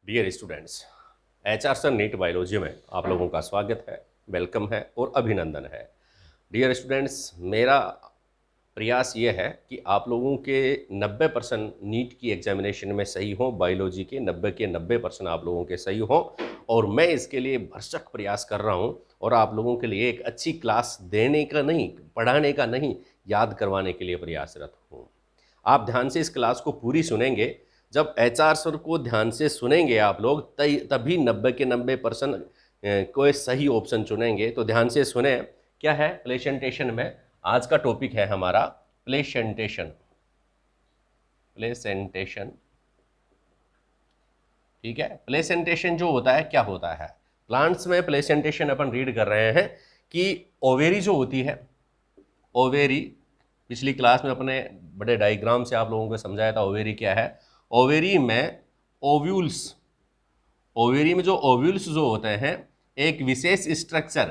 Dear students, HR sir NEET biology में आप लोगों का स्वागत है, वेलकम है और अभिनंदन है। डियर स्टूडेंट्स, मेरा प्रयास ये है कि आप लोगों के 90% नीट की एग्जामिनेशन में सही हो, बायोलॉजी के 90% आप लोगों के सही हो, और मैं इसके लिए भरसक प्रयास कर रहा हूँ और आप लोगों के लिए एक अच्छी क्लास देने का नहीं, पढ़ाने का नहीं, याद करवाने के लिए प्रयासरत हूँ। आप ध्यान से इस क्लास को पूरी सुनेंगे। जब एचआर सर को ध्यान से सुनेंगे आप लोग, तभी 90 के 90% कोई सही ऑप्शन चुनेंगे। तो ध्यान से सुने, क्या है प्लेसेंटेशन में आज का टॉपिक है हमारा प्लेसेंटेशन। प्लेसेंटेशन, ठीक है। प्लेसेंटेशन जो होता है, क्या होता है प्लांट्स में प्लेसेंटेशन अपन रीड कर रहे हैं कि ओवेरी जो होती है, ओवेरी पिछली क्लास में अपने बड़े डायग्राम से आप लोगों को समझाया था ओवेरी क्या है। ओवेरी में ओव्यूल्स, ओवेरी में जो ओव्यूल्स जो होते हैं एक विशेष स्ट्रक्चर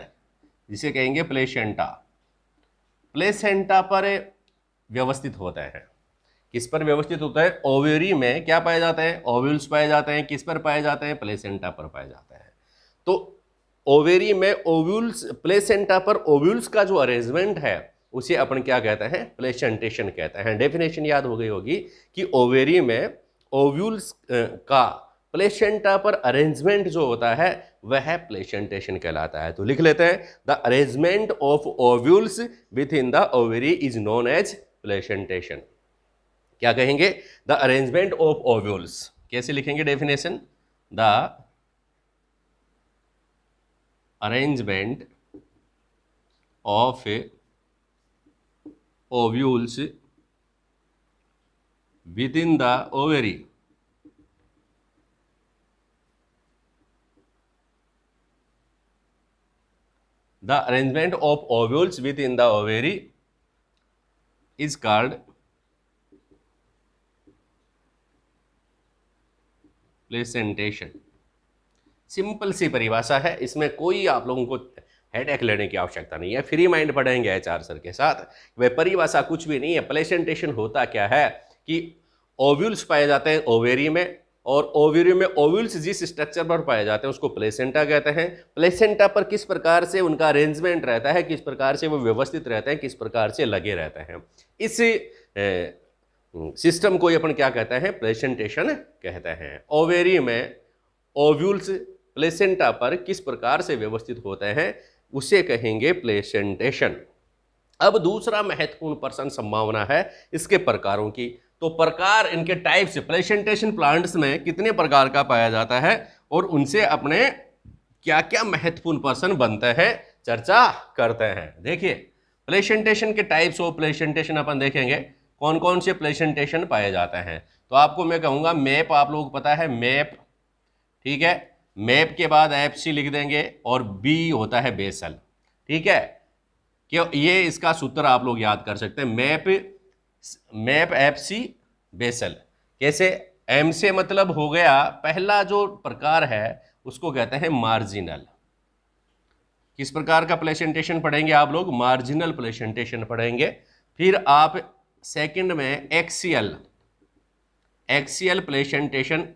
जिसे कहेंगे प्लेसेंटा, प्लेसेंटा पर व्यवस्थित होते हैं। किस पर व्यवस्थित होता है? ओवेरी में क्या पाए जाते हैं? ओव्यूल्स पाए जाते हैं। किस पर पाए जाते हैं? प्लेसेंटा पर पाए जाते हैं। तो ओवेरी में ओव्यूल्स, प्लेसेंटा पर ओव्यूल्स का जो अरेंजमेंट है उसे अपन क्या कहते हैं? प्लेसेंटेशन कहते हैं। डेफिनेशन याद हो गई होगी कि ओवेरी में ओव्यूल्स का प्लेसेंटा पर अरेंजमेंट जो होता है वह प्लेसेंटेशन कहलाता है। तो लिख लेते हैं, the arrangement of ovules within the ovary is known as placentation. क्या कहेंगे? The arrangement of ovules. कैसे लिखेंगे definition? The arrangement of ovules within the ovary the arrangement of ovules within the ovary is called placentation. Simple सी परिभाषा है, इसमें कोई आप लोगों को हेडेक लेने की आवश्यकता नहीं है। फ्री माइंड पढ़ेंगे एचआर सर के साथ। वह परिभाषा कुछ भी नहीं है। प्लेसेंटेशन होता क्या है कि ओव्यूल्स पाए जाते हैं ओवेरी में, और ओवेरी में ओव्यूल्स जिस स्ट्रक्चर पर पाए जाते हैं उसको प्लेसेंटा कहते हैं। प्लेसेंटा पर किस प्रकार से उनका अरेंजमेंट रहता है, किस प्रकार से वो व्यवस्थित रहते हैं, किस प्रकार से लगे रहते हैं, इस सिस्टम को अपन क्या कहते हैं? प्लेसेंटेशन कहते हैं। ओवेरी में ओव्यूल्स प्लेसेंटा पर किस प्रकार से व्यवस्थित होते हैं उसे कहेंगे प्लेसेंटेशन। अब दूसरा महत्वपूर्ण प्रश्न संभावना है इसके प्रकारों की। तो प्रकार, इनके टाइप्स, प्लेसेंटेशन प्लांट्स में कितने प्रकार का पाया जाता है और उनसे अपने क्या क्या महत्वपूर्ण प्रश्न बनते हैं, चर्चा करते हैं। देखिए, प्लेसेंटेशन के टाइप्स ऑफ प्लेसेंटेशन अपन देखेंगे कौन कौन से प्लेसेंटेशन पाए जाते हैं। तो आपको मैं कहूँगा मैप, आप लोगों को पता है मैप, ठीक है। मैप के बाद एफसी लिख देंगे और बी होता है बेसल, ठीक है। कि ये इसका सूत्र आप लोग याद कर सकते हैं, मैप एफसी बेसल। कैसे? एम से मतलब हो गया, पहला जो प्रकार है उसको कहते हैं मार्जिनल। किस प्रकार का प्लेसेंटेशन पढ़ेंगे आप लोग? मार्जिनल प्लेसेंटेशन पढ़ेंगे। फिर आप सेकंड में एक्सियल, एक्सियल प्लेसेंटेशन,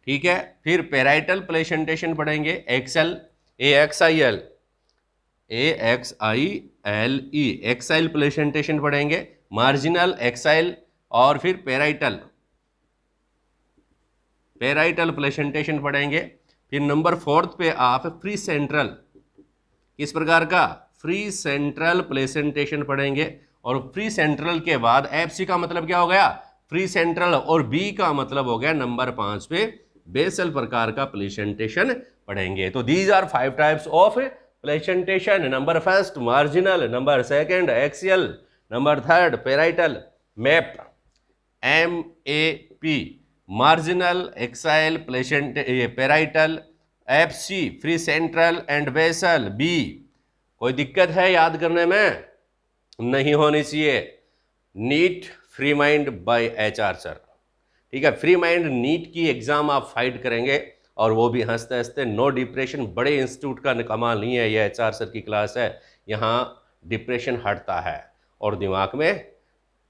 ठीक है। फिर पेराइटल प्लेसेंटेशन पढ़ेंगे, एक्सल, AXIL, एक्साइल प्लेसेंटेशन पढ़ेंगे, मार्जिनल, एक्साइल, और फिर पेराइटल, पेराइटल प्लेसेंटेशन पढ़ेंगे। फिर नंबर 4 पे आप फ्री सेंट्रल, किस प्रकार का? फ्री सेंट्रल प्लेसेंटेशन पढ़ेंगे। और फ्री सेंट्रल के बाद एफसी का मतलब क्या हो गया? फ्री सेंट्रल, और बी का मतलब हो गया नंबर 5 पे बेसल प्रकार का प्लेसेंटेशन पढ़ेंगे। तो these are 5 types of placentation. Number 1 marginal, number 2 axial, number 3 parietal, map, MAP, marginal, axile, parietal, FC free central and basal, B। कोई दिक्कत है याद करने में? नहीं होनी चाहिए। NEET free mind by HR sir, ठीक है। फ्री माइंड नीट की एग्जाम आप फाइट करेंगे और वो भी हंसते हंसते, नो डिप्रेशन। बड़े इंस्टीट्यूट का कमाल नहीं है, ये एचआर सर की क्लास है। यहाँ डिप्रेशन हटता है और दिमाग में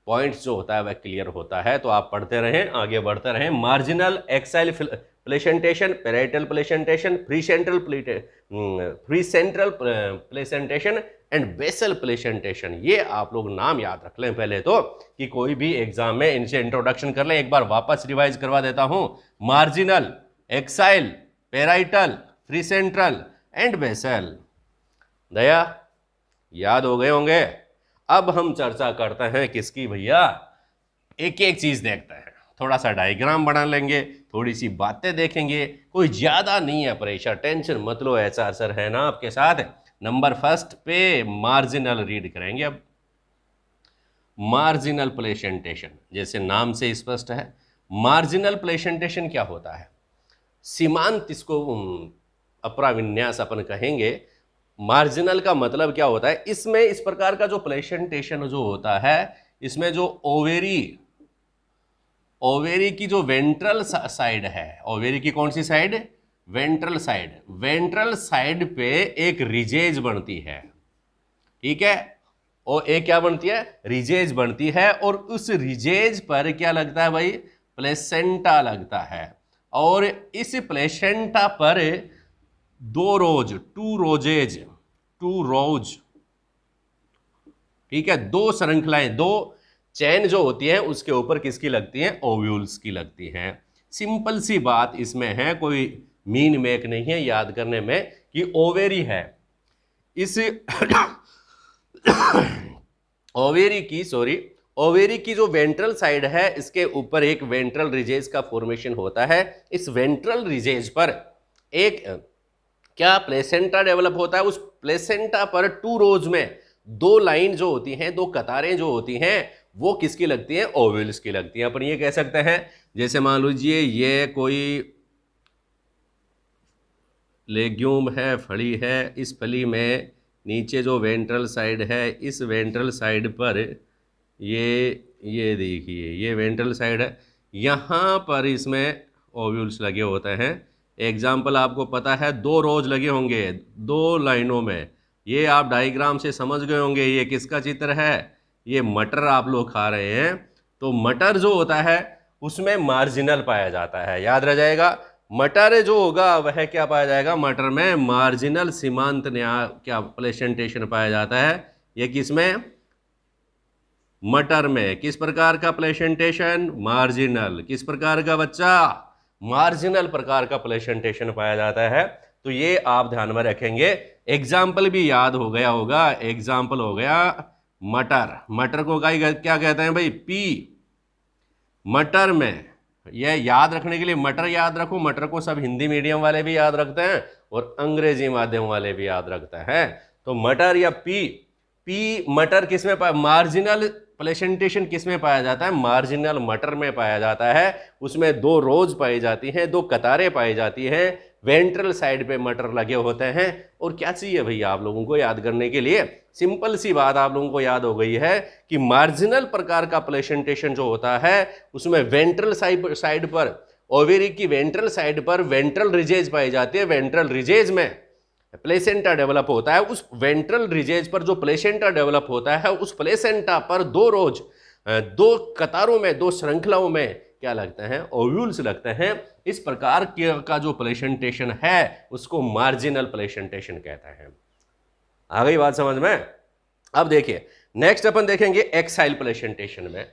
पॉइंट्स जो होता है वह क्लियर होता है। तो आप पढ़ते रहें, आगे बढ़ते रहें। Marginal axile placentation, parietal placentation, free central placentation and basal placentation, ये आप लोग नाम याद रख लें पहले तो, कि कोई भी एग्जाम में इनसे इंट्रोडक्शन कर लें। एक बार वापस रिवाइज करवा देता हूं। Marginal, axile, parietal, free central and basal. दया याद हो गए होंगे। अब हम चर्चा करते हैं किसकी भैया, एक एक चीज देखते हैं, थोड़ा सा डायग्राम बना लेंगे, थोड़ी सी बातें देखेंगे, कोई ज्यादा नहीं है प्रेशर, टेंशन मत लो, ऐसा असर है ना आपके साथ। नंबर फर्स्ट पे मार्जिनल रीड करेंगे। अब मार्जिनल प्लेसेंटेशन, जैसे नाम से स्पष्ट है, मार्जिनल प्लेसेंटेशन क्या होता है? सीमांत, इसको अपरा विन्यास अपन कहेंगे। मार्जिनल का मतलब क्या होता है? इसमें इस प्रकार का जो प्लेसेंटेशन जो होता है, इसमें जो ओवेरी की जो वेंट्रल साइड है, ओवेरी की कौन सी side? Ventral side. Ventral side पे एक रिजेज बनती है, ठीक है, और एक क्या बनती है? रिजेज बनती है, और उस रिजेज पर क्या लगता है भाई? प्लेसेंटा लगता है। और इस प्लेसेंटा पर टू रोज, ठीक है, दो श्रृंखलाएं, दो चैन जो होती है उसके ऊपर किसकी लगती हैं? ओव्यूल्स की लगती हैं। सिंपल सी बात इसमें है, कोई मीन मेक नहीं है याद करने में, कि ओवेरी है, इस ओवेरी की जो वेंट्रल साइड है, इसके ऊपर एक वेंट्रल रिजेज का फॉर्मेशन होता है। इस वेंट्रल रिजेज पर एक क्या प्लेसेंटा डेवलप होता है। उस प्लेसेंटा पर टू रोज में दो लाइन जो होती हैं, दो कतारें जो होती हैं, वो किसकी लगती हैं? ओव्यूल्स की लगती हैं। अपन ये कह सकते हैं, जैसे मान लीजिए ये कोई लेग्यूम है, फली है, इस फली में नीचे जो वेंट्रल साइड है, इस वेंट्रल साइड पर ये देखिए, ये वेंट्रल साइड है, यहाँ पर इसमें ओव्यूल्स लगे होते हैं। एग्जाम्पल आपको पता है, दो रोज लगे होंगे दो लाइनों में, ये आप डायग्राम से समझ गए होंगे। ये किसका चित्र है? ये मटर आप लोग खा रहे हैं, तो मटर जो होता है उसमें मार्जिनल पाया जाता है, याद रह जाएगा। मटर जो होगा वह क्या पाया जाएगा? मटर में मार्जिनल सीमांत क्या प्लेसेंटेशन पाया जाता है। ये किसमें? मटर में। किस प्रकार का प्लेसेंटेशन? मार्जिनल। किस प्रकार का बच्चा? मार्जिनल प्रकार का प्लेसेंटेशन पाया जाता है। तो ये आप ध्यान में रखेंगे। एग्जाम्पल भी याद हो गया होगा। एग्जाम्पल हो गया मटर। मटर को क्या कहते हैं भाई? पी। मटर में, यह याद रखने के लिए मटर याद रखो। मटर को सब हिंदी मीडियम वाले भी याद रखते हैं और अंग्रेजी माध्यम वाले भी याद रखते हैं। तो मटर या पी मटर किसमें मार्जिनल प्लेसेंटेशन किसमें पाया जाता है? मार्जिनल मटर में पाया जाता है। उसमें दो रोज पाई जाती हैं, दो कतारें पाई जाती हैं, वेंट्रल साइड पे मटर लगे होते हैं। और क्या चाहिए भैया आप लोगों को याद करने के लिए? सिंपल सी बात आप लोगों को याद हो गई है कि मार्जिनल प्रकार का प्लेसेंटेशन जो होता है उसमें वेंट्रल साइड पर, ओवेरी की वेंट्रल साइड पर वेंट्रल रिजेज पाई जाती है। वेंट्रल रिजेज में प्लेसेंटा डेवलप होता है। उस वेंट्रल रिजेज पर जो प्लेसेंटा डेवलप होता है, उस प्लेसेंटा पर दो रोज, दो कतारों में, दो श्रृंखलाओं में क्या लगते हैं? ओव्यूल्स लगते हैं। इस प्रकार का जो प्लेसेंटेशन है उसको मार्जिनल प्लेसेंटेशन कहते हैं। आ गई बात समझ में? अब देखिए नेक्स्ट अपन देखेंगे एक्साइल प्लेसेंटेशन में।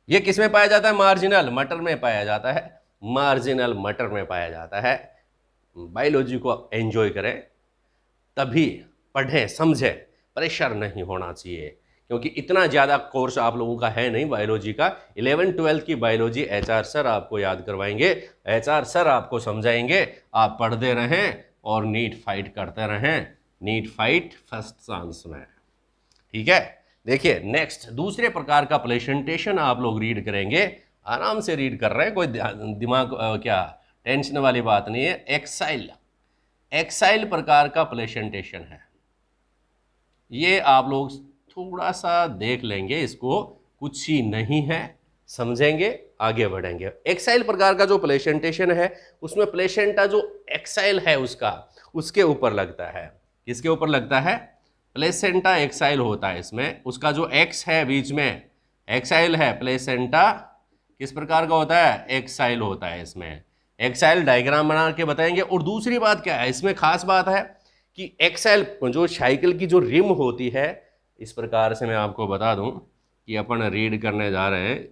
ये किसमें पाया जाता है? मार्जिनल मटर में पाया जाता है। मार्जिनल मटर में पाया जाता है। बायोलॉजी को एंजॉय करें, तभी पढ़ें समझें, प्रेशर नहीं होना चाहिए, क्योंकि इतना ज़्यादा कोर्स आप लोगों का है नहीं बायोलॉजी का। 11-12 की बायोलॉजी एचआर सर आपको याद करवाएंगे, एचआर सर आपको समझाएंगे। आप पढ़ते रहें और नीट फाइट करते रहें। नीट फाइट फर्स्ट चांस में, ठीक है। देखिए नेक्स्ट दूसरे प्रकार का प्लेसेंटेशन आप लोग रीड करेंगे, आराम से रीड कर रहे हैं, कोई दिमाग क्या टेंशन वाली बात नहीं है। एक्साइल प्रकार का प्लेसेंटेशन है। ये आप लोग थोड़ा सा देख लेंगे, इसको कुछ ही नहीं है, समझेंगे आगे बढ़ेंगे। एक्साइल प्रकार का जो प्लेसेंटेशन है उसमें प्लेसेंटा जो एक्साइल है उसके ऊपर लगता है। किसके ऊपर लगता है? प्लेसेंटा एक्साइल होता है इसमें। उसका जो एक्स है बीच में, एक्साइल है, प्लेसेंटा किस प्रकार का होता है, एक्साइल होता है। इसमें एक्साइल डायग्राम बना के बताएंगे। और दूसरी बात क्या है, इसमें खास बात है कि एक्साइल जो साइकिल की जो रिम होती है, इस प्रकार से मैं आपको बता दूं कि अपन रीड करने जा रहे हैं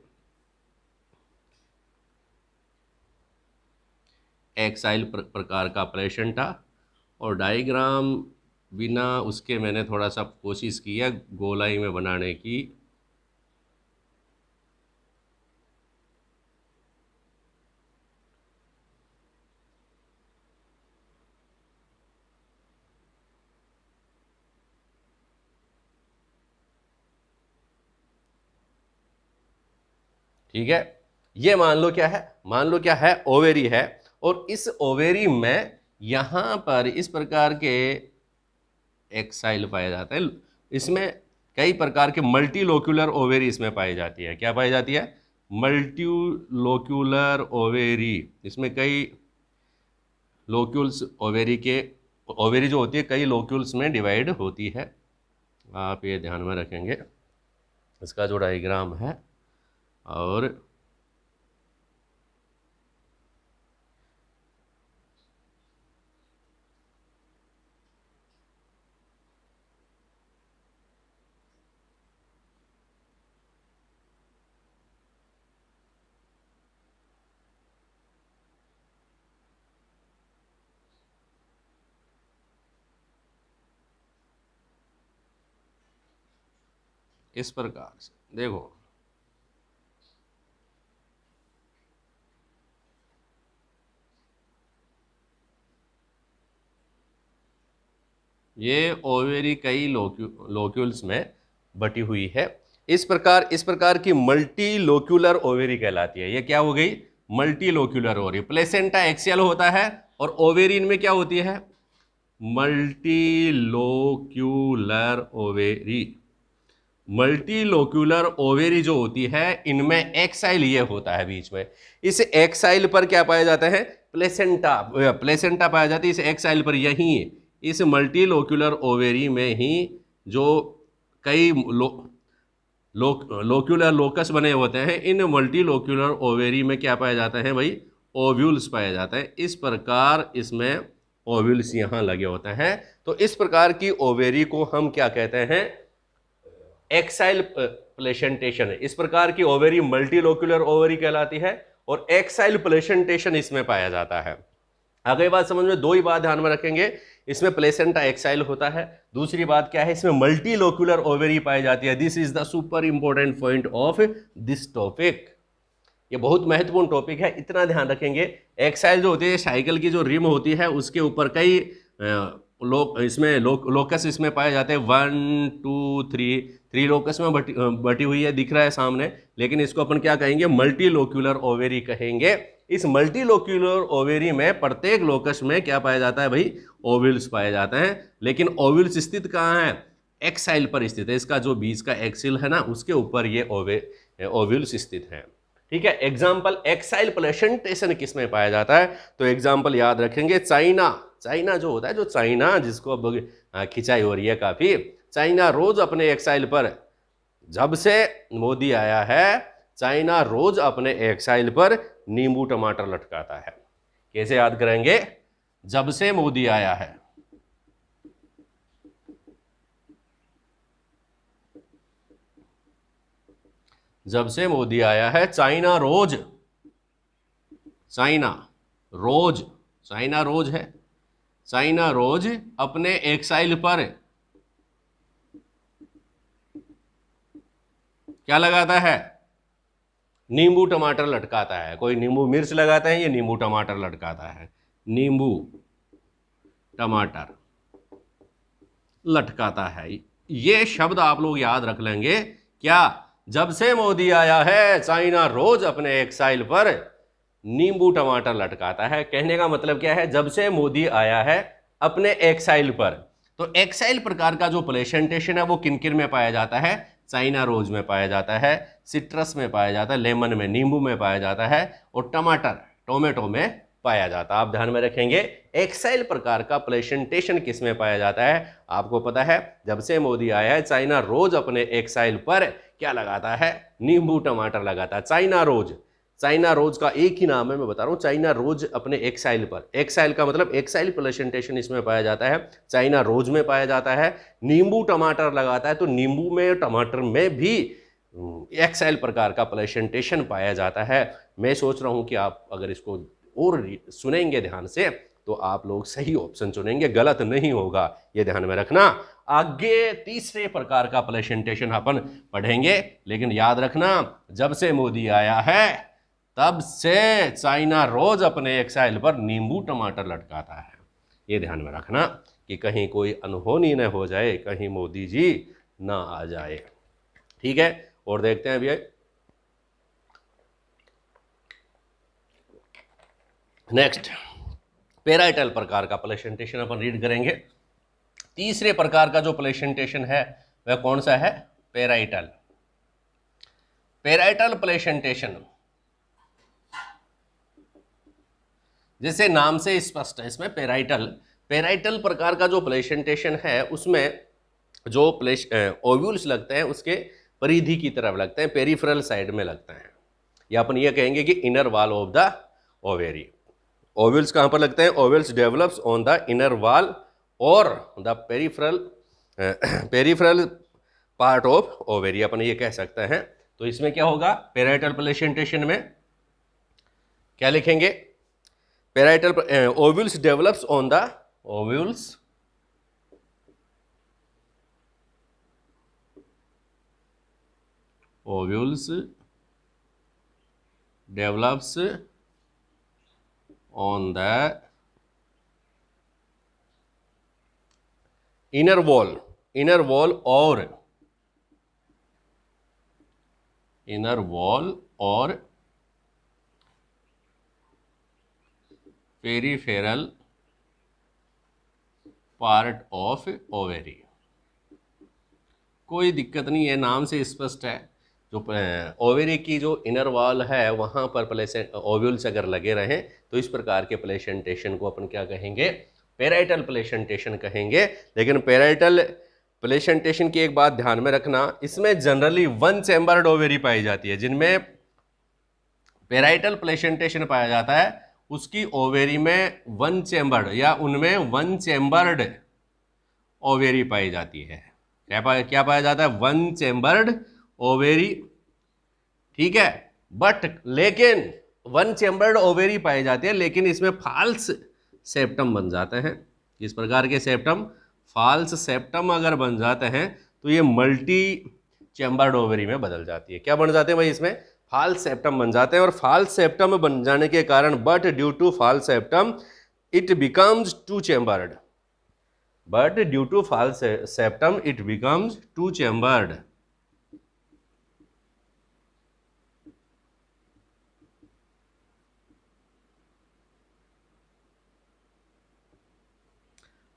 एक्साइल प्रकार का प्लेसेंटा, और डायग्राम बिना उसके मैंने थोड़ा सा कोशिश किया गोलाई में बनाने की। ठीक है, ये मान लो क्या है, मान लो क्या है, ओवेरी है। और इस ओवेरी में यहां पर इस प्रकार के एक्साइल पाया जाता है। इसमें कई प्रकार के मल्टीलोक्यूलर ओवेरी इसमें पाई जाती है। क्या पाई जाती है, मल्टीलोक्यूलर ओवेरी। इसमें कई लोक्यूल्स ओवेरी जो होती है कई लोक्यूल्स में डिवाइड होती है। आप ये ध्यान में रखेंगे, इसका जो डायग्राम है। और इस प्रकार से देखो, ये ओवेरी कई लोक्यूल्स में बटी हुई है। इस प्रकार की मल्टी लोक्यूलर ओवेरी कहलाती है। ये क्या हो गई, मल्टी लोक्यूलर ओवेरी। प्लेसेंटा एक्सियल होता है और ओवेरी इनमें क्या होती है, मल्टी लोक्यूलर ओवेरी। मल्टी लोक्यूलर ओवेरी जो होती है इनमें एक्साइल ये होता है बीच में। इस एक्साइल पर क्या पाया जाता है, प्लेसेंटा पाया जाता है। इस एक्साइल पर यहीं इस मल्टी लोक्यूलर ओवेरी में ही जो कई लोक्यूलर लोकस बने होते हैं, इन मल्टी लोक्यूलर ओवेरी में क्या पाया जाता है भाई, ओव्यूल्स पाया जाता है। इस प्रकार इसमें ओव्यूल्स यहाँ लगे होते हैं। तो इस प्रकार की ओवेरी को हम क्या कहते हैं, एक्साइल प्लेसेंटेशन है। इस प्रकार की ओवेरी मल्टीलोक्यूलर ओवेरी कहलाती है और एक्साइल प्लेसेंटेशन इसमें पाया जाता है। आगे बात समझ में, दो ही बात ध्यान में रखेंगे, इसमें प्लेसेंटा एक्साइल होता है। दूसरी बात क्या है, इसमें मल्टीलोक्यूलर ओवेरी पाई जाती है। This is the super important point of this topic. ये बहुत महत्वपूर्ण टॉपिक है, इतना ध्यान रखेंगे। एक्साइल जो होती है साइकिल की जो रिम होती है उसके ऊपर कई लोकस इसमें पाए जाते हैं। 1 2 3 लोकस में बटी हुई है, दिख रहा है सामने। लेकिन इसको अपन क्या कहेंगे, मल्टीलोक्यूलर ओवेरी कहेंगे। इस मल्टीलोक्यूलर ओवेरी में प्रत्येक लोकस में क्या पाया जाता है भाई, ओव्यूल्स पाए जाते हैं। लेकिन ओव्यूल्स स्थित कहाँ है, एक्साइल पर स्थित है। इसका जो बीच का एक्सिल है ना, उसके ऊपर ये ओव्यूल्स स्थित है। ठीक है, एग्जाम्पल एक्साइल प्लेसेंटेशन किस में पाया जाता है, तो एग्जाम्पल याद रखेंगे। चाइना जो होता है, जो चाइना जिसको अब खिंचाई हो रही है काफी, चाइना रोज अपने एक्साइल पर, जब से मोदी आया है चाइना रोज अपने एक्साइल पर नींबू टमाटर लटकाता है। कैसे याद करेंगे, जब से मोदी आया है, जब से मोदी आया है चाइना रोज है, चाइना रोज अपने एक्साइल पर क्या लगाता है, नींबू टमाटर लटकाता है। कोई नींबू मिर्च लगाता है, ये नींबू टमाटर लटकाता है, नींबू टमाटर लटकाता है। ये शब्द आप लोग याद रख लेंगे। क्या, जब से मोदी आया है चाइना रोज अपने एक्साइल पर नींबू टमाटर लटकाता है। कहने का मतलब क्या है, जब से मोदी आया है अपने एक्साइल पर। तो एक्साइल प्रकार का जो प्लेसेंटेशन है वो किन किन में पाया जाता है, चाइना रोज में पाया जाता है, सिट्रस में पाया जाता है, लेमन में, नींबू में पाया जाता है, और टोमेटो में पाया जाता है। आप ध्यान में रखेंगे, एक्साइल प्रकार का प्लेसेंटेशन किस में पाया जाता है, आपको पता है। जब से मोदी आया है चाइना रोज अपने एक्साइल पर क्या लगाता है? नींबू टमाटर लगाता है। चाइना रोज, चाइना रोज का एक ही नाम है, मैं बता रहा हूँ, चाइना रोज अपने एक्साइल पर, एक्साइल का मतलब एक्साइल प्लेसेंटेशन इसमें पाया जाता है, चाइना रोज में पाया जाता है। नींबू टमाटर लगाता है तो नींबू में टमाटर में भी एक्साइल प्रकार का प्लेसेंटेशन पाया जाता है। मैं सोच रहा हूँ कि आप अगर इसको और सुनेंगे ध्यान से तो आप लोग सही ऑप्शन चुनेंगे, गलत नहीं होगा, ये ध्यान में रखना। आगे तीसरे प्रकार का प्लेसेंटेशन अपन पढ़ेंगे, लेकिन याद रखना जब से मोदी आया है तब से चाइना रोज अपने एक्साइल पर नींबू टमाटर लटकाता है। ये ध्यान में रखना कि कहीं कोई अनहोनी न हो जाए, कहीं मोदी जी ना आ जाए। ठीक है, और देखते हैं भैया नेक्स्ट पेराइटल प्रकार का प्लेसेंटेशन अपन रीड करेंगे। तीसरे प्रकार का जो प्लेसेंटेशन है वह कौन सा है? पेराइटल। पेराइटल प्लेसेंटेशन जैसे नाम से स्पष्ट है, इसमें पेराइटल, पेराइटल प्रकार का जो प्लेसेंटेशन है उसमें जो ओव्यूल्स लगते हैं उसके परिधि की तरफ लगते हैं, पेरिफेरल साइड में लगते हैं, या अपन ये कहेंगे कि inner wall of the ovary. Ovules कहाँ पर लगते हैं? Ovules develops on the inner wall और the peripheral part of ovary, अपन ये कह सकते हैं। तो इसमें क्या होगा? पेराइटल प्लेसेंटेशन में क्या लिखेंगे? Parietal ovules develops on the ovules develops on the inner wall or peripheral part of ovary। कोई दिक्कत नहीं है, नाम से स्पष्ट है। जो ओवेरी की जो इनर वॉल है वहाँ पर ओव्यूल्स अगर लगे रहें तो इस प्रकार के प्लेसेंटेशन को अपन क्या कहेंगे? पेराइटल प्लेसेंटेशन कहेंगे। लेकिन पेराइटल प्लेसेंटेशन की एक बात ध्यान में रखना, इसमें जनरली वन चैम्बर्ड ओवेरी पाई जाती है। जिनमें पेराइटल प्लेसेंटेशन पाया जाता है उसकी ओवेरी में वन चैम्बर्ड या उनमें वन चैम्बर्ड ओवेरी पाई जाती है। क्या पाया जाता है? One chambered ovary. ठीक है, बट लेकिन वन चैम्बर्ड ओवेरी पाई जाती है, लेकिन इसमें फाल्स सेप्टम बन जाते हैं। किस प्रकार के सेप्टम? फाल्स सेप्टम अगर बन जाते हैं तो ये मल्टी चैम्बर्ड ओवेरी में बदल जाती है। क्या बन जाते हैं भाई? इसमें फाल्स सेप्टम बन जाते हैं। और फाल्स सेप्टम बन जाने के कारण but due to false septum it becomes two chambered, but due to false septum it becomes two chambered।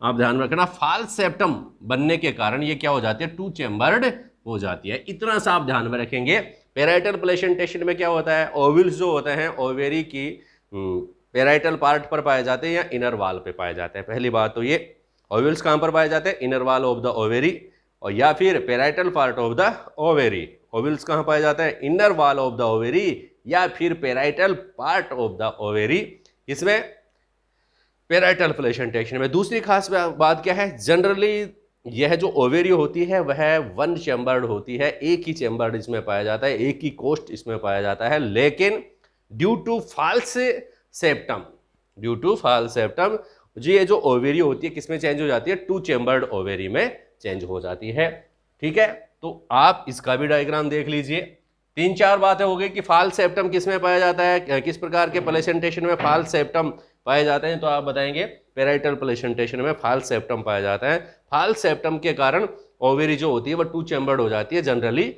आप ध्यान रखना, फाल्स सेप्टम बनने के कारण ये क्या हो जाती है? टू चैम्बर्ड हो जाती है। इतना सा आप ध्यान में रखेंगे। पेराइटल प्लेसेंटेशन में क्या होता है? ओव्यूल्स जो होते हैं ओवेरी की पेराइटल पार्ट पर पाए जाते हैं या इनर वॉल पे पाए जाते हैं। पहली बात तो ये ओव्यूल्स कहाँ पर पाए जाते हैं? Inner wall of the ovary, और या फिर parietal part of the ovary. Ovules कहाँ पाए जाते हैं? Inner wall of the ovary या फिर parietal part of the ovary. इसमें पेराइटल प्लेसेंटेशन में दूसरी खास बात क्या है? जनरली यह जो ओवेरी होती है वह वन चैम्बर्ड होती है, एक ही चैम्बर्ड इसमें पाया जाता है, एक ही कोस्ट इसमें पाया जाता है। लेकिन ड्यू टू फाल्स सेप्टम जी ये जो ओवेरी होती है किसमें चेंज हो जाती है? टू चैम्बर्ड ओवेरी में चेंज हो जाती है। ठीक है, तो आप इसका भी डायग्राम देख लीजिए। 3-4 बातें हो गई कि फाल्स सेप्टम किसमें पाया जाता है, किस प्रकार के प्लेसेंटेशन में फाल्स सेप्टम पाए जाते हैं। तो आप बताएंगे पेराइटल प्लेसेंटेशन में फाल्स सेप्टम पाया जाता है। फाल्स सेप्टम के कारण ओवेरी जो होती है वह टू चैम्बर्ड हो जाती है। जनरली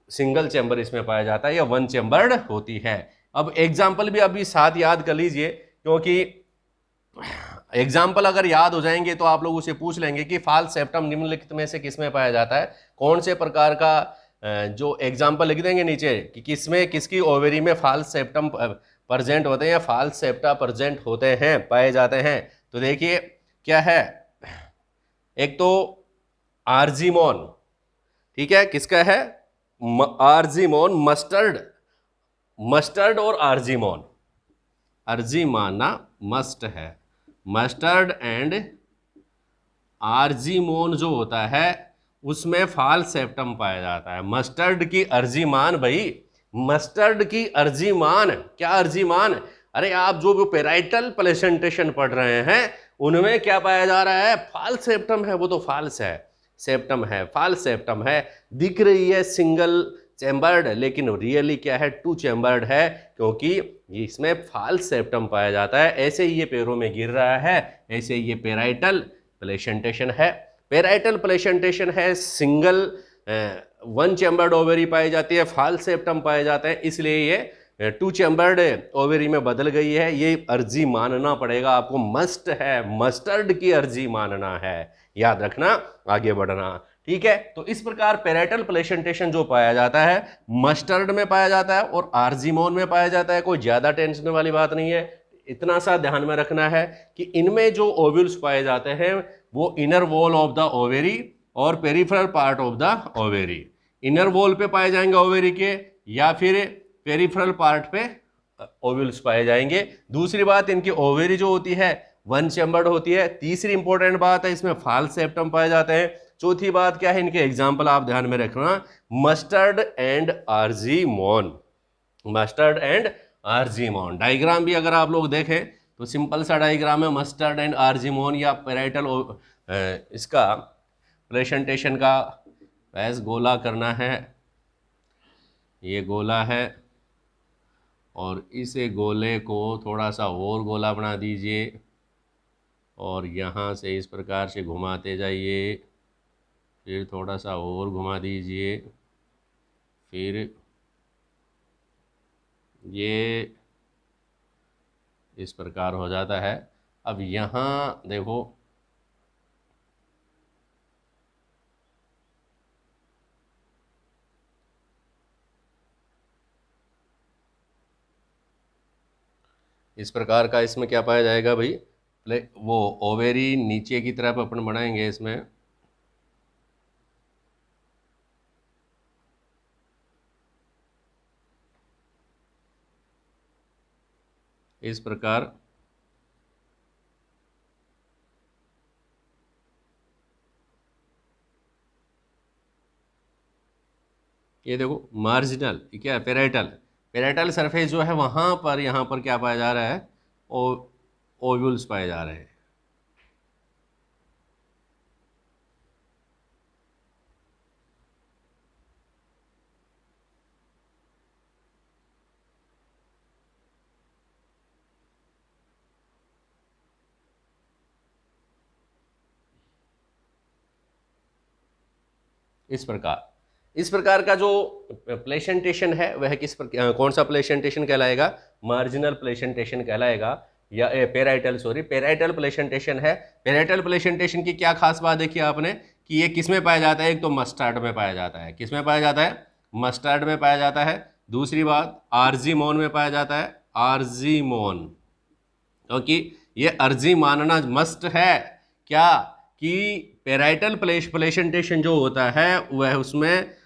सिंगल चैम्बर इसमें पाया जाता है या वन चैम्बर्ड होती है। अब एग्जाम्पल भी अभी साथ याद कर लीजिए, क्योंकि एग्जाम्पल अगर याद हो जाएंगे तो आप लोग उसे पूछ लेंगे कि फाल्स सेप्टम निम्नलिखित में से किसमें पाया जाता है। कौन से प्रकार का जो एग्जाम्पल लिख देंगे नीचे कि किसमें किसकी ओवेरी में फाल्स सेप्टम प्रेजेंट होते हैं या फाल्स सेप्टा प्रेजेंट होते हैं, पाए जाते हैं। तो देखिए क्या है, एक तो आर्जीमोन, ठीक है, किसका है? आर्जीमोन, मस्टर्ड, मस्टर्ड और आर्जीमोन, अर्जीमाना मस्ट है, मस्टर्ड एंड आर्जीमोन जो होता है उसमें फाल्स सेप्टम पाया जाता है। मस्टर्ड की अर्जीमान, भाई मस्टर्ड की अर्जीमान, क्या अर्जीमान, अरे आप जो पेराइटल प्लेसेंटेशन पढ़ रहे हैं उनमें क्या पाया जा रहा है, फाल्स सेप्टम है, वो तो फाल्स है, सेप्टम है, फाल्स सेप्टम है, दिख रही है सिंगल चैम्बर्ड लेकिन रियली क्या है, टू चैम्बर्ड है, क्योंकि इसमें फाल्स सेप्टम पाया जाता है। ऐसे ही ये पैरों में गिर रहा है, ऐसे ही ये पेराइटल प्लेसेंटेशन है। पेराइटल प्लेसेंटेशन है, सिंगल वन चैम्बर्ड ओवेरी पाई जाती है, फाल्स सेप्टम पाए जाते हैं, इसलिए ये टू चैम्बर्ड ओवेरी में बदल गई है। ये अर्जी मानना पड़ेगा आपको, मस्ट है, मस्टर्ड की अर्जी मानना है, याद रखना, आगे बढ़ना, ठीक है। तो इस प्रकार पेराइटल प्लेसेंटेशन जो पाया जाता है मस्टर्ड में पाया जाता है और आर्जीमोन में पाया जाता है। कोई ज्यादा टेंशन वाली बात नहीं है, इतना सा ध्यान में रखना है कि इनमें जो ओव्यूल्स पाए जाते हैं वो inner wall of the ovary और peripheral part of the ovary, inner wall पे पाए जाएंगे ओवेरी के या फिर पेरिफेरल पार्ट पे ओव्यूल्स पाए जाएंगे। दूसरी बात, इनकी ओवेरी जो होती है वन चैम्बर्ड होती है। तीसरी इंपॉर्टेंट बात है, इसमें फाल्स सेप्टम पाए जाते हैं। चौथी बात क्या है, इनके एग्जाम्पल आप ध्यान में रखना, mustard and Argemone, mustard and Argemone. Diagram भी अगर आप लोग देखें तो सिंपल सा डायग्राम है, मस्टर्ड एंड आर्जीमोन या पेराइटल इसका प्रेजेंटेशन का वैस गोला करना है, ये गोला है और इस गोले को थोड़ा सा और गोला बना दीजिए और यहाँ से इस प्रकार से घुमाते जाइए, फिर थोड़ा सा और घुमा दीजिए, फिर ये इस प्रकार हो जाता है। अब यहाँ देखो, इस प्रकार का इसमें क्या पाया जाएगा भाई, वो ओवेरी नीचे की तरफ अपन बढ़ाएंगे, इसमें इस प्रकार ये देखो मार्जिनल, क्या है, पेराइटल, पेराइटल सरफेस जो है वहाँ पर, यहाँ पर क्या पाया जा रहा है, ओव्यूल्स पाए जा रहे हैं। इस प्रकार का जो प्लेसेंटेशन है वह कौन सा प्लेसेंटेशन कहलाएगा, मार्जिनल प्लेसेंटेशन कहलाएगा, या पेराइटल, सॉरी पेराइटल प्लेसेंटेशन है। पेराइटल प्लेसेंटेशन की क्या खास बात देखी आपने कि ये किस में पाया जाता है, एक तो मस्टर्ड में पाया जाता है, किस में पाया जाता है, मस्टर्ड में पाया जाता है। दूसरी बात, आर्जीमोन में पाया जाता है, आर्जीमोन, क्योंकि ये अर्जी मानना मस्ट है क्या, कि पेराइटल प्लेसेंटेशन जो होता है वह उसमें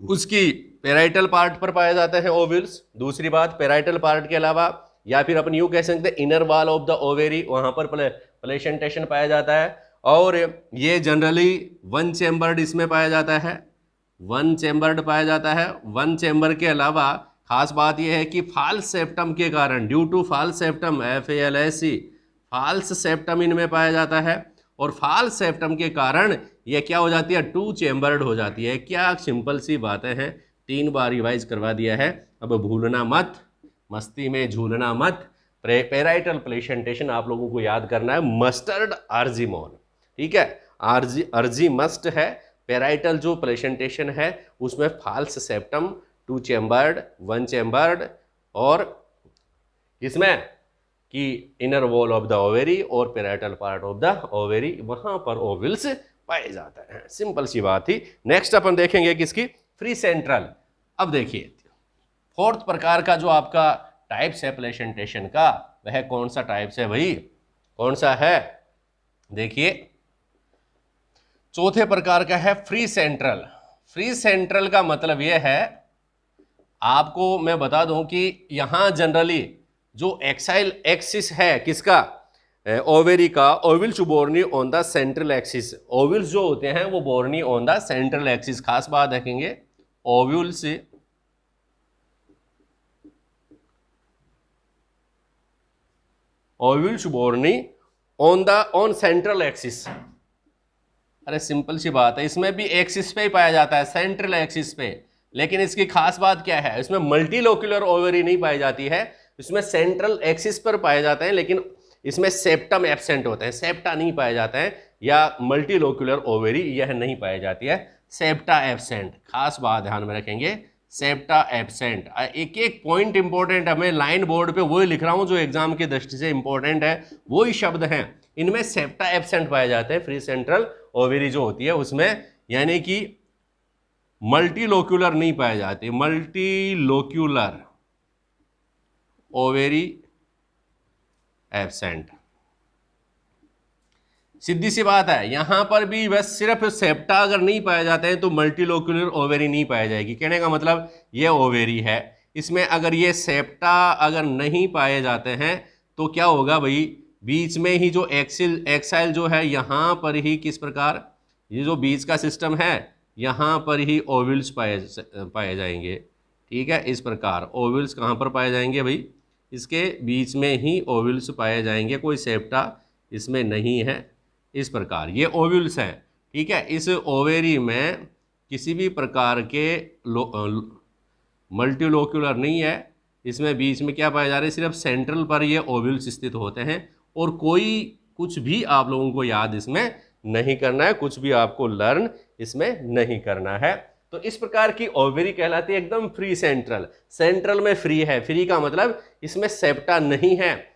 उसकी पेराइटल पार्ट पर पाए जाते हैं ओव्यूल्स। दूसरी बात, पेराइटल पार्ट के अलावा या फिर अपन यूं कह सकते हैं inner wall of the ovary, वहां पर प्लेसेंटेशन पाया जाता है। और ये जनरली वन चैम्बर्ड इसमें पाया जाता है, वन चैम्बर्ड पाया जाता है। वन चैम्बर के अलावा खास बात यह है कि फाल्स सेप्टम के कारण, due to false septum, FALSE, false septum इनमें पाया जाता है और फाल्स सेप्टम के कारण ये क्या हो जाती है, टू चैम्बर्ड हो जाती है। क्या सिंपल सी बातें हैं, 3 बार रिवाइज करवा दिया है, अब भूलना मत, मस्ती में झूलना मत। पेराइटल प्लेसेंटेशन आप लोगों को याद करना है, मस्टर्ड आर्जीमोन, ठीक है, अर्जी मस्ट है। पेराइटल जो प्लेसेंटेशन है उसमें false septum, two chambered, one chambered और इसमें कि inner wall of the ovary और parietal part of the ovary, वहां पर ओव्यूल्स पाए जाते हैं। सिंपल सी बात थी। नेक्स्ट अपन देखेंगे किसकी, फ्री सेंट्रल। अब देखिए 4th प्रकार का जो आपका टाइप्स है प्लेसेंटेशन का, वह कौन सा टाइप्स है भाई, कौन सा है, देखिए 4थे प्रकार का है फ्री सेंट्रल। फ्री सेंट्रल का मतलब यह है, आपको मैं बता दूं कि यहां जनरली जो एक्साइल एक्सिस है किसका, ओवेरी का, ovules borne on the central axis. Ovules जो होते हैं वो borne on the central axis, खास बात रखेंगे ovules ovules borne on central axis. अरे सिंपल सी बात है, इसमें भी एक्सिस पे ही पाया जाता है, सेंट्रल एक्सिस पे। लेकिन इसकी खास बात क्या है, इसमें मल्टीलोक्यूलर ओवरी नहीं पाई जाती है, इसमें सेंट्रल एक्सिस पर पाए जाते हैं, लेकिन इसमें सेप्टम एब्सेंट होते हैं, सेप्टा नहीं पाए जाते हैं, या मल्टीलोक्यूलर ओवरी यह नहीं पाई जाती है, सेप्टा एब्सेंट। खास बात ध्यान में रखेंगे, सेप्टा एब्सेंट। एक एक पॉइंट इंपॉर्टेंट है, मैं लाइन बोर्ड पे वही लिख रहा हूं जो एग्जाम की दृष्टि से इंपॉर्टेंट है, वही शब्द हैं। इनमें सेप्टा एब्सेंट पाए जाते हैं, फ्री सेंट्रल ओवेरी जो होती है उसमें, यानी कि मल्टीलोक्यूलर नहीं पाए जाते, मल्टीलोक्यूलर ओवेरी एब्सेंट। सीधी सी बात है, यहां पर भी बस सिर्फ सेप्टा अगर नहीं पाए जाते हैं तो मल्टीलोक्यूलर ओवेरी नहीं पाई जाएगी। कहने का मतलब ये ओवेरी है, इसमें अगर ये सेप्टा अगर नहीं पाए जाते हैं तो क्या होगा भाई, बीच में ही जो एक्साइल जो है यहाँ पर ही किस प्रकार, ये जो बीच का सिस्टम है यहाँ पर ही ओव्यूल्स पाए जाएंगे। ठीक है, इस प्रकार ओव्यूल्स कहाँ पर पाए जाएंगे भाई, इसके बीच में ही ओव्यूल्स पाए जाएंगे, कोई सेप्टा इसमें नहीं है। इस प्रकार ये ओव्यूल्स हैं। ठीक है, इस ओवेरी में किसी भी प्रकार के मल्टीलोक्यूलर नहीं है, इसमें बीच में क्या पाए जा रहे हैं, सिर्फ सेंट्रल पर ये ओव्यूल्स स्थित होते हैं, और कोई कुछ भी आप लोगों को याद इसमें नहीं करना है, कुछ भी आपको लर्न इसमें नहीं करना है। तो इस प्रकार की ओवेरी कहलाती है एकदम फ्री सेंट्रल। सेंट्रल में फ्री है, फ्री का मतलब इसमें सेप्टा नहीं है,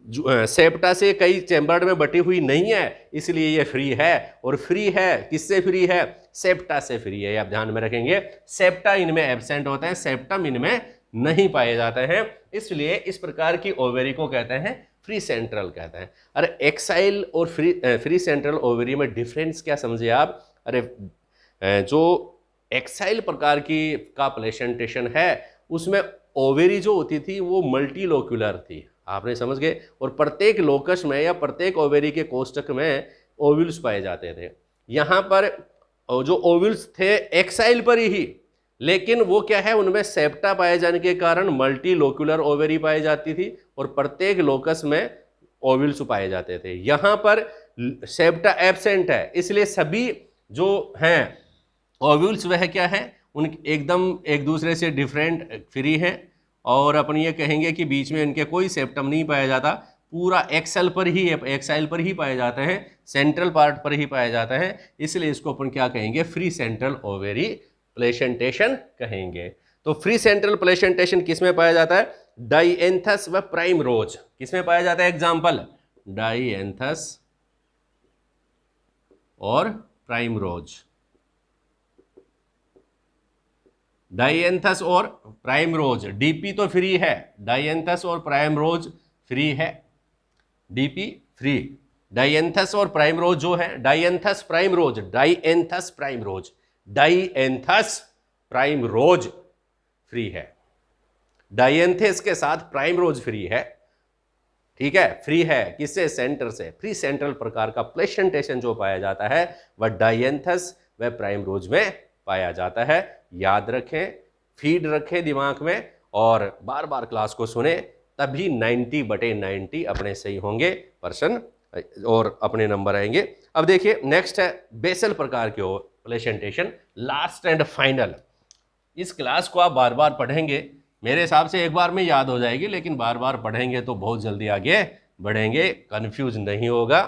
सेप्टा से कई चैम्बर्ड में बटी हुई नहीं है, इसलिए ये फ्री है। और फ्री है किससे फ्री है, सेप्टा से फ्री है, आप ध्यान में रखेंगे। सेप्टा इनमें एब्सेंट होते हैं, सेप्टम इनमें नहीं पाए जाते हैं, इसलिए इस प्रकार की ओवेरी को कहते हैं फ्री सेंट्रल कहते हैं। अरे एक्साइल और फ्री सेंट्रल ओवेरी में डिफरेंस क्या समझे आप, अरे जो एक्साइल प्रकार की का प्लेसेंटेशन है उसमें ओवेरी जो होती थी वो मल्टीलोक्यूलर थी, आपने समझ गए, और प्रत्येक लोकस में या प्रत्येक ओवेरी के कोष्ठक में ओव्यूल्स पाए जाते थे। यहाँ पर जो ओव्यूल्स थे एक्साइल पर ही, लेकिन वो क्या है, उनमें सेप्टा पाए जाने के कारण मल्टीलोक्यूलर ओवेरी पाई जाती थी और प्रत्येक लोकस में ओव्यूल्स पाए जाते थे। यहाँ पर सेप्टा एब्सेंट है, इसलिए सभी जो हैं ओव्यूल्स वह क्या है, उन एकदम एक दूसरे से डिफरेंट फ्री हैं, और अपन ये कहेंगे कि बीच में इनके कोई सेप्टम नहीं पाया जाता, पूरा एक्साइल पर ही पाए जाते हैं, सेंट्रल पार्ट पर ही पाए जाते हैं, इसलिए इसको अपन क्या कहेंगे, फ्री सेंट्रल ओवेरी प्लेसेंटेशन कहेंगे। तो फ्री सेंट्रल प्लेसेंटेशन किस में पाया जाता है, डाइएंथस व प्राइमरोज। किस में पाया जाता है, एग्जाम्पल डाइएंथस और प्राइमरोज। डाइएंथस और प्राइमरोज, डीपी तो फ्री है, डाइएंथस और प्राइमरोज फ्री है, डीपी फ्री। डाइएंथस और प्राइमरोज जो है, डाइएंथस प्राइमरोज, डाइएंथस प्राइमरोज, डाइएंथस प्राइमरोज फ्री है, डाइएंथस के साथ प्राइमरोज फ्री है। ठीक है, फ्री है किससे, सेंटर से। फ्री सेंट्रल प्रकार का प्लेसेंटेशन जो पाया जाता है वह डाइएंथस व प्राइमरोज में पाया जाता है। याद रखें, फीड रखें दिमाग में, और बार बार क्लास को सुने, तभी 90/90 अपने सही होंगे पर्सन और अपने नंबर आएंगे। अब देखिए नेक्स्ट है बेसल प्रकार के प्लेसेंटेशन, लास्ट एंड फाइनल। इस क्लास को आप बार बार पढ़ेंगे, मेरे हिसाब से एक बार में याद हो जाएगी, लेकिन बार बार पढ़ेंगे तो बहुत जल्दी आगे बढ़ेंगे, कंफ्यूज नहीं होगा।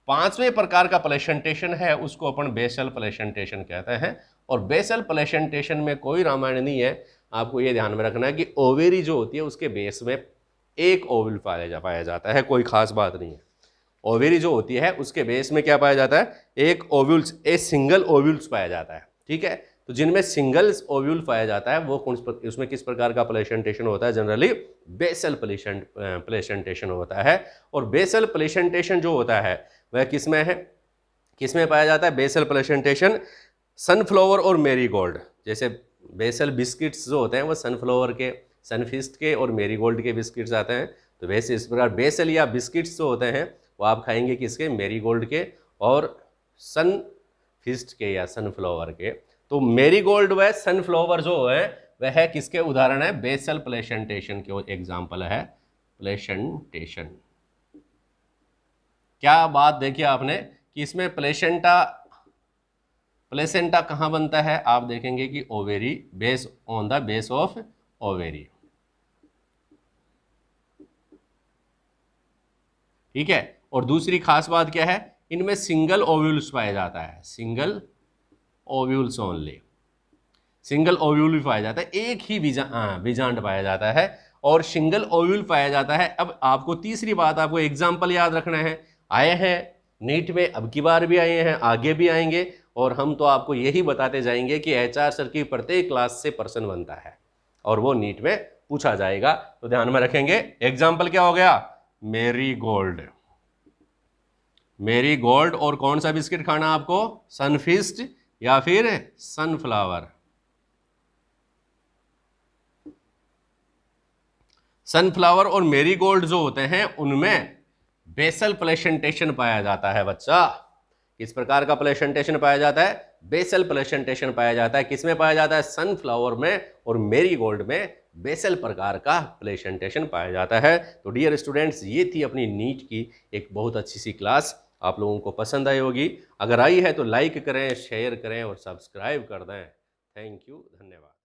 पांचवें प्रकार का प्लेसेंटेशन है उसको अपन बेसल प्लेसेंटेशन कहते हैं, और बेसल प्लेसेंटेशन में कोई रामायण नहीं है, आपको ये ध्यान में रखना है कि ओवेरी जो होती है उसके बेस में एक ओव्यूल पाया जाता है, कोई खास बात नहीं है। ओवेरी जो होती है उसके बेस में क्या पाया जाता है, एक ओव्यूल्स, एक सिंगल ओव्यूल्स पाया जाता है। ठीक है, तो जिनमें सिंगल ओव्यूल पाया जाता है वो उसमें किस प्रकार का प्लेसेंटेशन होता है, जनरली बेसल प्लेसेंटेशन होता है। और बेसल प्लेसेंटेशन जो होता है वह किसमें है, किसमें पाया जाता है, बेसल प्लेसेंटेशन सनफ्लावर और मेरीगोल्ड, जैसे बेसल बिस्किट्स जो होते हैं वो सनफ्लावर के, सनफिस्ट के और मेरीगोल्ड के बिस्किट्स आते हैं। तो वैसे इस प्रकार बेसल या बिस्किट्स जो होते हैं वो आप खाएंगे किसके, मेरीगोल्ड के और सनफिस्ट के या सनफ्लावर के। तो मेरीगोल्ड व सनफ्लावर जो है वह किसके उदाहरण है, बेसल प्लेसेंटेशन के एग्जाम्पल है, प्लेसेंटेशन। क्या बात देखिए आपने कि इसमें प्लेसेंटा कहाँ बनता है, आप देखेंगे कि ovary, base on the base of ovary, ठीक है। और दूसरी खास बात क्या है, इनमें सिंगल ओव्यूल्स पाया जाता है, single ovules only, single ovule भी पाया जाता है, एक ही बीजांड पाया जाता है और सिंगल ओव्यूल पाया जाता है। अब आपको तीसरी बात, आपको एग्जाम्पल याद रखना है, आए हैं नीट में, अब की बार भी आए हैं, आगे भी आएंगे, और हम तो आपको यही बताते जाएंगे कि एचआर सर की प्रत्येक क्लास से पर्सन बनता है और वो नीट में पूछा जाएगा, तो ध्यान में रखेंगे। एग्जाम्पल क्या हो गया, मेरीगोल्ड, मेरीगोल्ड, और कौन सा बिस्किट खाना आपको, सनफिस्ट या फिर सनफ्लावर। सनफ्लावर और मेरीगोल्ड जो होते हैं उनमें बेसल प्लेसेंटेशन पाया जाता है बच्चा। किस प्रकार का प्लेसेंटेशन पाया जाता है, बेसल प्लेसेंटेशन पाया जाता है। किसमें पाया जाता है, सनफ्लावर में और मेरीगोल्ड में बेसल प्रकार का प्लेसेंटेशन पाया जाता है। तो डियर स्टूडेंट्स, ये थी अपनी नीट की एक बहुत अच्छी सी क्लास, आप लोगों को पसंद आई होगी। अगर आई है तो लाइक करें, शेयर करें और सब्सक्राइब कर दें। थैंक यू, धन्यवाद।